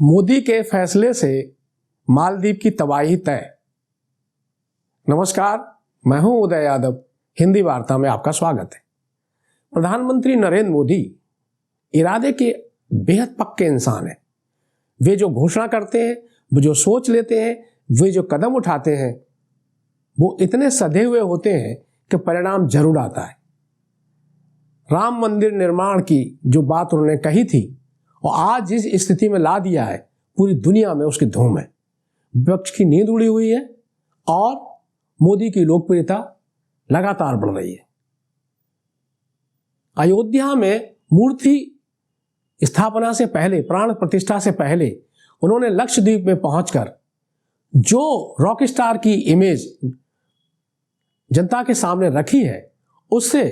मोदी के फैसले से मालदीव की तबाही तय। नमस्कार, मैं हूं उदय यादव। हिंदी वार्ता में आपका स्वागत है। प्रधानमंत्री नरेंद्र मोदी इरादे के बेहद पक्के इंसान हैं। वे जो घोषणा करते हैं, वो जो सोच लेते हैं, वे जो कदम उठाते हैं, वो इतने सधे हुए होते हैं कि परिणाम जरूर आता है। राम मंदिर निर्माण की जो बात उन्होंने कही थी और आज जिस स्थिति में ला दिया है, पूरी दुनिया में उसकी धूम है। विपक्ष की नींद उड़ी हुई है और मोदी की लोकप्रियता लगातार बढ़ रही है। अयोध्या में मूर्ति स्थापना से पहले, प्राण प्रतिष्ठा से पहले, उन्होंने लक्षद्वीप में पहुंचकर जो रॉक स्टार की इमेज जनता के सामने रखी है, उससे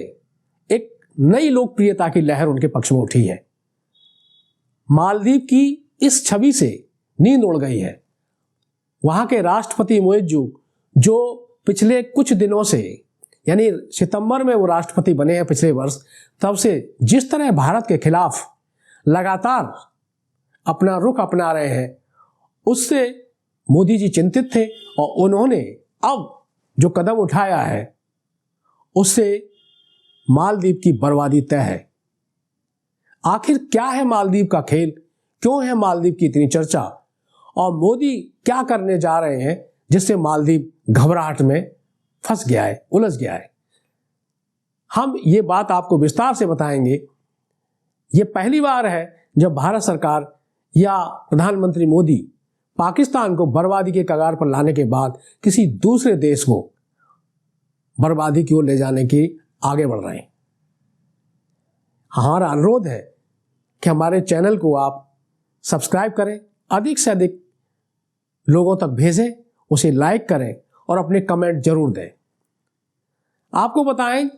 एक नई लोकप्रियता की लहर उनके पक्ष में उठी है। मालदीव की इस छवि से नींद उड़ गई है। वहां के राष्ट्रपति मोइज़ू, जो पिछले कुछ दिनों से, यानी सितंबर में वो राष्ट्रपति बने हैं पिछले वर्ष, तब से जिस तरह भारत के खिलाफ लगातार अपना रुख अपना रहे हैं, उससे मोदी जी चिंतित थे और उन्होंने अब जो कदम उठाया है, उससे मालदीव की बर्बादी तय है। आखिर क्या है मालदीव का खेल? क्यों है मालदीव की इतनी चर्चा? और मोदी क्या करने जा रहे हैं जिससे मालदीव घबराहट में फंस गया है, उलझ गया है? हम ये बात आपको विस्तार से बताएंगे। ये पहली बार है जब भारत सरकार या प्रधानमंत्री मोदी पाकिस्तान को बर्बादी के कगार पर लाने के बाद किसी दूसरे देश को बर्बादी की ओर ले जाने की आगे बढ़ रहे हैं। हमारा अनुरोध है कि हमारे चैनल को आप सब्सक्राइब करें, अधिक से अधिक लोगों तक भेजें, उसे लाइक करें और अपने कमेंट जरूर दें। आपको बताएं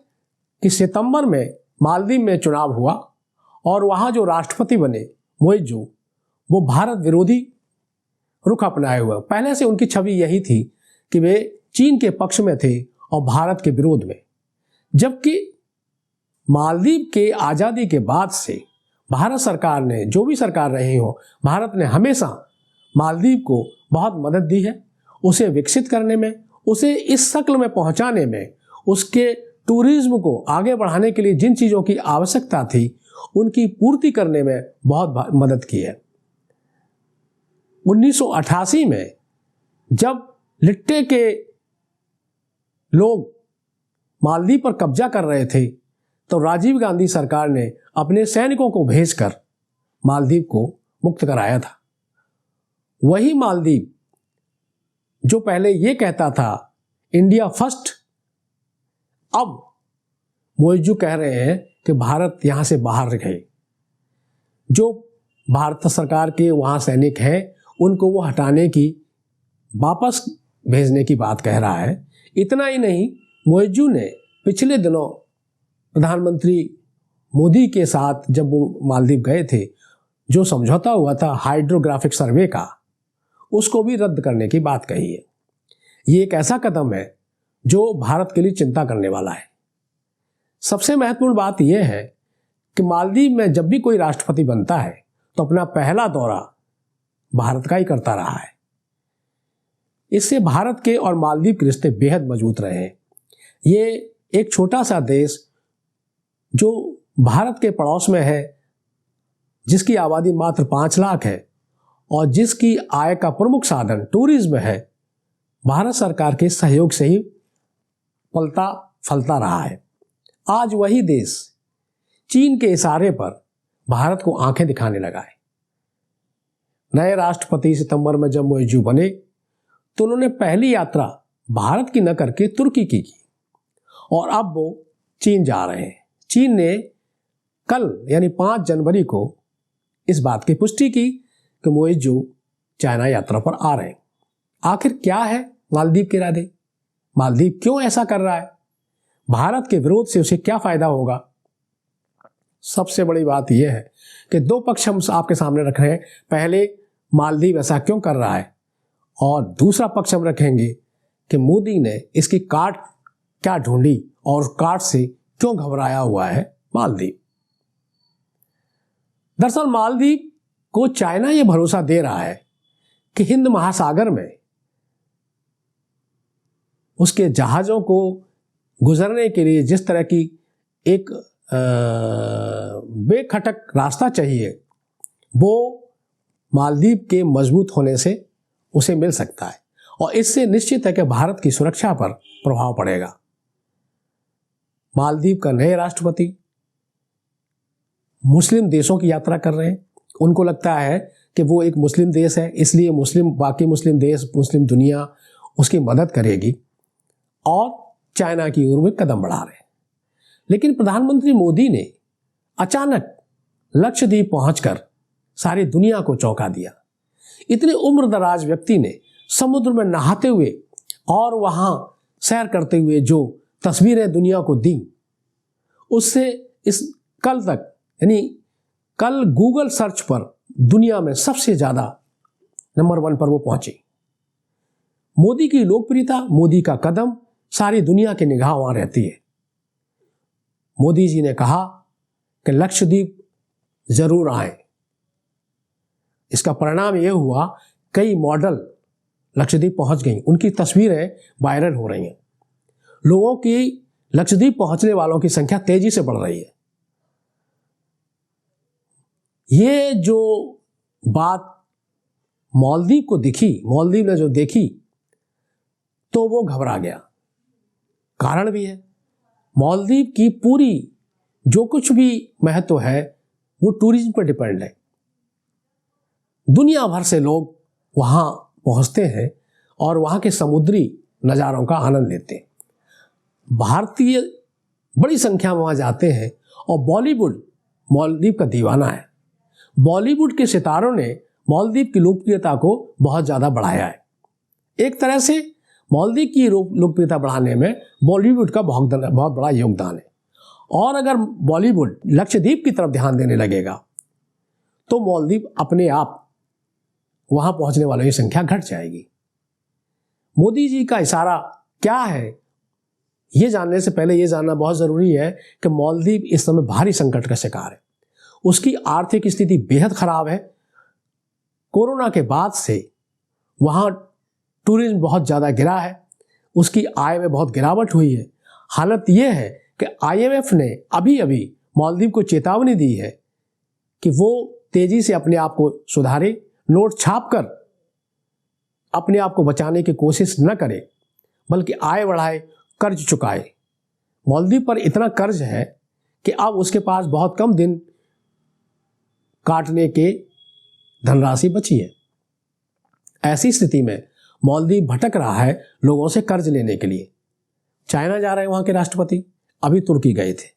कि सितंबर में मालदीव में चुनाव हुआ और वहां जो राष्ट्रपति बने मोइज़ू, वो भारत विरोधी रुख अपनाए हुए। पहले से उनकी छवि यही थी कि वे चीन के पक्ष में थे और भारत के विरोध में। जबकि मालदीव के आज़ादी के बाद से भारत सरकार ने, जो भी सरकार रही हो, भारत ने हमेशा मालदीव को बहुत मदद दी है, उसे विकसित करने में, उसे इस शक्ल में पहुंचाने में, उसके टूरिज्म को आगे बढ़ाने के लिए जिन चीज़ों की आवश्यकता थी, उनकी पूर्ति करने में बहुत मदद की है। 1988 में जब लिट्टे के लोग मालदीव पर कब्जा कर रहे थे, तो राजीव गांधी सरकार ने अपने सैनिकों को भेजकर मालदीव को मुक्त कराया था। वही मालदीव जो पहले ये कहता था इंडिया फर्स्ट, अब मोइज़ू कह रहे हैं कि भारत यहां से बाहर गए। जो भारत सरकार के वहां सैनिक हैं, उनको वो हटाने की, वापस भेजने की बात कह रहा है। इतना ही नहीं, मोइज़ू ने पिछले दिनों प्रधानमंत्री मोदी के साथ जब वो मालदीव गए थे, जो समझौता हुआ था हाइड्रोग्राफिक सर्वे का, उसको भी रद्द करने की बात कही है। ये एक ऐसा कदम है जो भारत के लिए चिंता करने वाला है। सबसे महत्वपूर्ण बात यह है कि मालदीव में जब भी कोई राष्ट्रपति बनता है, तो अपना पहला दौरा भारत का ही करता रहा है। इससे भारत के और मालदीव के रिश्ते बेहद मजबूत रहे हैं। ये एक छोटा सा देश जो भारत के पड़ोस में है, जिसकी आबादी मात्र 5 लाख है और जिसकी आय का प्रमुख साधन टूरिज्म है, भारत सरकार के सहयोग से ही पलता फलता रहा है। आज वही देश चीन के इशारे पर भारत को आंखें दिखाने लगा है। नए राष्ट्रपति सितंबर में जब मोइज़ू बने, तो उन्होंने पहली यात्रा भारत की न करके तुर्की की और अब वो चीन जा रहे हैं। चीन ने कल यानी 5 जनवरी को इस बात की पुष्टि की कि मोइज़ू चाइना यात्रा पर आ रहे हैं। आखिर क्या है मालदीव के इरादे? मालदीव क्यों ऐसा कर रहा है? भारत के विरोध से उसे क्या फायदा होगा? सबसे बड़ी बात यह है कि 2 पक्ष हम आपके सामने रख रहे हैं। पहले, मालदीव ऐसा क्यों कर रहा है, और दूसरा पक्ष हम रखेंगे कि मोदी ने इसकी काट क्या ढूंढी और काट से क्यों घबराया हुआ है मालदीव। दरअसल मालदीव को चाइना ये भरोसा दे रहा है कि हिंद महासागर में उसके जहाज़ों को गुजरने के लिए जिस तरह की एक बेखटक रास्ता चाहिए, वो मालदीव के मजबूत होने से उसे मिल सकता है और इससे निश्चित है कि भारत की सुरक्षा पर प्रभाव पड़ेगा। मालदीव का नए राष्ट्रपति मुस्लिम देशों की यात्रा कर रहे हैं। उनको लगता है कि वो एक मुस्लिम देश है, इसलिए बाकी मुस्लिम देश, मुस्लिम दुनिया उसकी मदद करेगी और चाइना की ओर में कदम बढ़ा रहे हैं। लेकिन प्रधानमंत्री मोदी ने अचानक लक्षद्वीप पहुंचकर सारी दुनिया को चौंका दिया। इतने उम्रदराज व्यक्ति ने समुद्र में नहाते हुए और वहां सैर करते हुए जो तस्वीरें दुनिया को दी, उससे इस कल तक यानी कल गूगल सर्च पर दुनिया में सबसे ज़्यादा नंबर 1 पर वो पहुंचे। मोदी की लोकप्रियता, मोदी का कदम, सारी दुनिया की निगाह वहां रहती है। मोदी जी ने कहा कि लक्षद्वीप जरूर आए। इसका परिणाम यह हुआ कई मॉडल लक्षद्वीप पहुंच गई, उनकी तस्वीरें वायरल हो रही हैं। लोगों की लक्षद्वीप पहुंचने वालों की संख्या तेजी से बढ़ रही है। ये जो बात मालदीव को दिखी, मालदीव ने जो देखी, तो वो घबरा गया। कारण भी है, मालदीव की पूरी जो कुछ भी महत्व है वो टूरिज्म पर डिपेंड है। दुनिया भर से लोग वहाँ पहुँचते हैं और वहाँ के समुद्री नज़ारों का आनंद लेते हैं। भारतीय बड़ी संख्या में वहाँ जाते हैं और बॉलीवुड मालदीव का दीवाना है। बॉलीवुड के सितारों ने मालदीव की लोकप्रियता को बहुत ज़्यादा बढ़ाया है। एक तरह से मालदीव की लोकप्रियता बढ़ाने में बॉलीवुड का बहुत बड़ा योगदान है। और अगर बॉलीवुड लक्षद्वीप की तरफ ध्यान देने लगेगा तो मालदीव अपने आप वहाँ पहुँचने वालों की संख्या घट जाएगी। मोदी जी का इशारा क्या है, ये जानने से पहले ये जानना बहुत ज़रूरी है कि मालदीव इस समय भारी संकट का शिकार है। उसकी आर्थिक स्थिति बेहद ख़राब है। कोरोना के बाद से वहाँ टूरिज्म बहुत ज़्यादा गिरा है, उसकी आय में बहुत गिरावट हुई है। हालत ये है कि IMF ने अभी अभी मालदीव को चेतावनी दी है कि वो तेज़ी से अपने आप को सुधारे, नोट छापकर अपने आप को बचाने की कोशिश न करे, बल्कि आय बढ़ाए, कर्ज चुकाए। मालदीव पर इतना कर्ज है कि अब उसके पास बहुत कम दिन काटने के धनराशि बची है। ऐसी स्थिति में मालदीव भटक रहा है लोगों से कर्ज लेने के लिए। चाइना जा रहे हैं वहाँ के राष्ट्रपति, अभी तुर्की गए थे।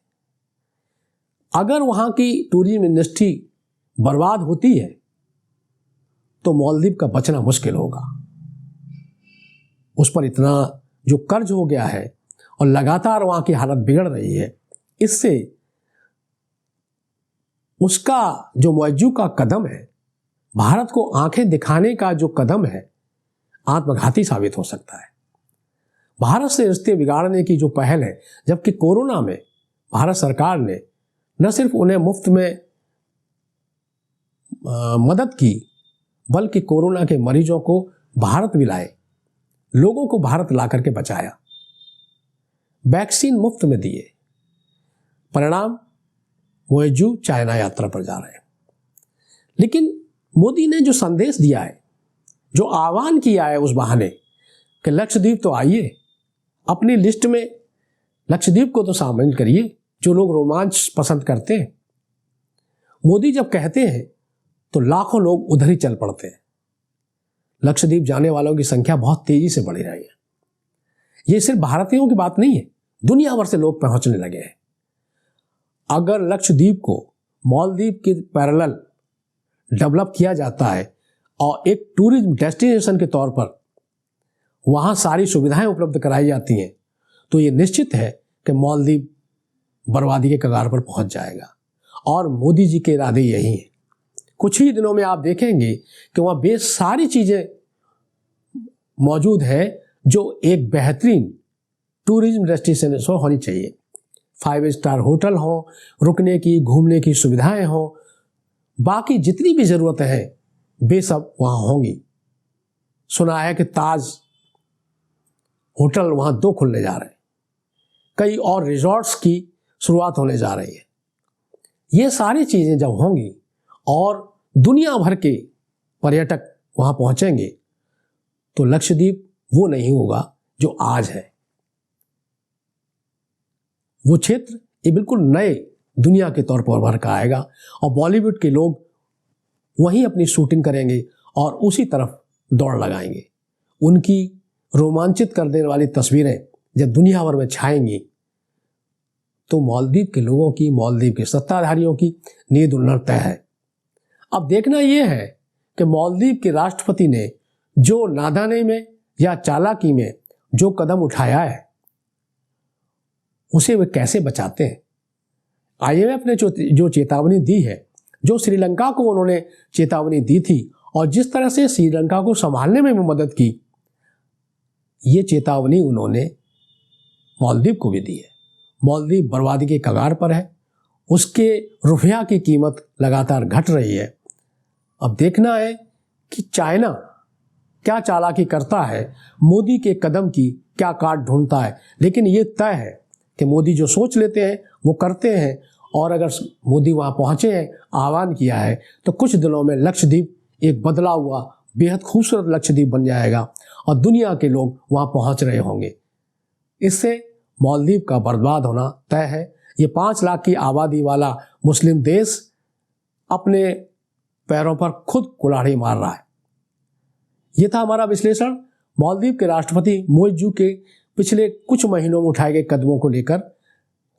अगर वहाँ की टूरिज्म इंडस्ट्री बर्बाद होती है तो मालदीव का बचना मुश्किल होगा। उस पर इतना जो कर्ज हो गया है और लगातार वहाँ की हालत बिगड़ रही है, इससे उसका जो मौजू का कदम है, भारत को आंखें दिखाने का जो कदम है, आत्मघाती साबित हो सकता है। भारत से रिश्ते बिगाड़ने की जो पहल है, जबकि कोरोना में भारत सरकार ने न सिर्फ उन्हें मुफ्त में मदद की, बल्कि कोरोना के मरीजों को भारत भी लाए, लोगों को भारत ला करके बचाया, वैक्सीन मुफ्त में दिए। परिणाम मौजू चाइना यात्रा पर जा रहे हैं। लेकिन मोदी ने जो संदेश दिया है, जो आह्वान किया है उस बहाने कि लक्षद्वीप तो आइए, अपनी लिस्ट में लक्षद्वीप को तो शामिल करिए, जो लोग रोमांच पसंद करते हैं। मोदी जब कहते हैं तो लाखों लोग उधर ही चल पड़ते हैं। लक्षद्वीप जाने वालों की संख्या बहुत तेजी से बढ़ रही है। ये सिर्फ भारतीयों की बात नहीं है, दुनिया भर से लोग पहुंचने लगे हैं। अगर लक्षद्वीप को मालदीव के पैरेलल डेवलप किया जाता है और एक टूरिज्म डेस्टिनेशन के तौर पर वहाँ सारी सुविधाएं उपलब्ध कराई जाती हैं, तो ये निश्चित है कि मालदीव बर्बादी के कगार पर पहुंच जाएगा। और मोदी जी के इरादे यही हैं। कुछ ही दिनों में आप देखेंगे कि वहाँ बेस सारी चीज़ें मौजूद हैं जो एक बेहतरीन टूरिज्म डेस्टिनेशन होनी चाहिए। 5 स्टार होटल हो, रुकने की, घूमने की सुविधाएं हो, बाकी जितनी भी ज़रूरतें हैं वे सब वहाँ होंगी। सुना है कि ताज होटल वहाँ 2 खुलने जा रहे हैं, कई और रिजॉर्ट्स की शुरुआत होने जा रही है। ये सारी चीज़ें जब होंगी और दुनिया भर के पर्यटक वहाँ पहुँचेंगे तो लक्षद्वीप वो नहीं होगा जो आज है। वो क्षेत्र ये बिल्कुल नए दुनिया के तौर पर उभर कर आएगा और बॉलीवुड के लोग वहीं अपनी शूटिंग करेंगे और उसी तरफ दौड़ लगाएंगे। उनकी रोमांचित कर देने वाली तस्वीरें जब दुनिया भर में छाएंगी तो मालदीव के लोगों की, मालदीव के सत्ताधारियों की नींद उड़ना तय है। अब देखना यह है कि मालदीव के राष्ट्रपति ने जो नादानी में या चालाकी में जो कदम उठाया है उसे वे कैसे बचाते हैं। IMF ने जो चेतावनी दी है, जो श्रीलंका को उन्होंने चेतावनी दी थी और जिस तरह से श्रीलंका को संभालने में भी मदद की, ये चेतावनी उन्होंने मालदीव को भी दी है। मालदीव बर्बादी के कगार पर है, उसके रुपया की कीमत लगातार घट रही है। अब देखना है कि चाइना क्या चालाकी करता है, मोदी के कदम की क्या काट ढूंढता है। लेकिन ये तय है कि मोदी जो सोच लेते हैं वो करते हैं और अगर मोदी वहाँ पहुँचे हैं, आह्वान किया है, तो कुछ दिनों में लक्षद्वीप एक बदला हुआ बेहद खूबसूरत लक्षद्वीप बन जाएगा और दुनिया के लोग वहाँ पहुँच रहे होंगे। इससे मालदीव का बर्बाद होना तय है। ये 5 लाख की आबादी वाला मुस्लिम देश अपने पैरों पर खुद कुल्हाड़ी मार रहा है। ये था हमारा विश्लेषण मालदीव के राष्ट्रपति मोइज़ू के पिछले कुछ महीनों में उठाए गए कदमों को लेकर।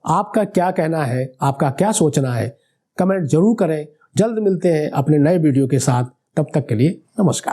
आपका क्या कहना है, आपका क्या सोचना है, कमेंट जरूर करें। जल्द मिलते हैं अपने नए वीडियो के साथ। तब तक के लिए नमस्कार।